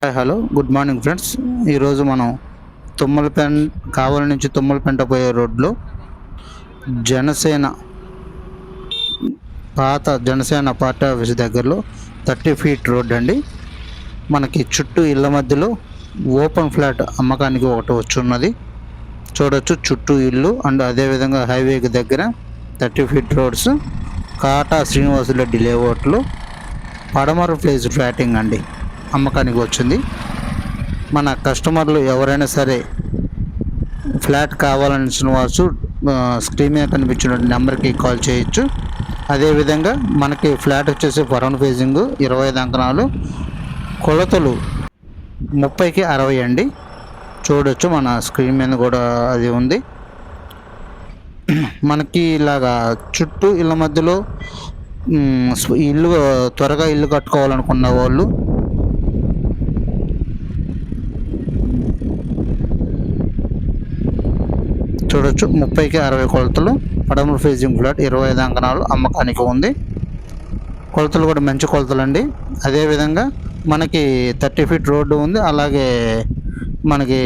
Hi hello good morning friends. ఈరోజు మనం కావలి నుంచి తుమ్మలపెంట పోయే రోడ్లో జనసేన పాత జనసేన పార్టీ ఆఫీస్ దగ్గరలో 30 ఫీట్ రోడ్ అండి. మనకి చుట్టూ ఇళ్ళ మధ్యలో ఓపెన్ ఫ్లాట్ అమ్మకానికి ఒకటి వచ్చున్నది. చూడొచ్చు చుట్టూ ఇల్లు అండ్ అదేవిధంగా హైవేకి దగ్గర 30 ఫీట్ రోడ్స్ కాటా శ్రీనివాసులరెడ్డి లేఅవుట్లో పడమర ఫేజ్ ఫ్లాటింగ్ అండి అమ్మకానికి వచ్చింది. మన కస్టమర్లు ఎవరైనా సరే ఫ్లాట్ కావాలనిసిన వారు స్క్రీన్ మీద కనిపించిన నెంబర్కి కాల్ చేయొచ్చు. అదేవిధంగా మనకి ఫ్లాట్ వచ్చేసి ఫరౌండ్ ఫేజింగ్ 25 అంకణాలు, కొలతలు 30కి 60 అండి. చూడొచ్చు మన స్క్రీన్ మీద కూడా అది ఉంది. మనకి ఇలాగా చుట్టూ ఇళ్ళ మధ్యలో ఇల్లు త్వరగా ఇల్లు కట్టుకోవాలనుకున్న వాళ్ళు చూడొచ్చు 30కి 60 కొలతలు పడమర ఫేజింగ్ ఫ్లాట్ 25 అంకణాలు అమ్మకానికి ఉంది. కొలతలు కూడా మంచి కొలతలు అండి. అదేవిధంగా మనకి 30 ఫీట్ రోడ్డు ఉంది. అలాగే మనకి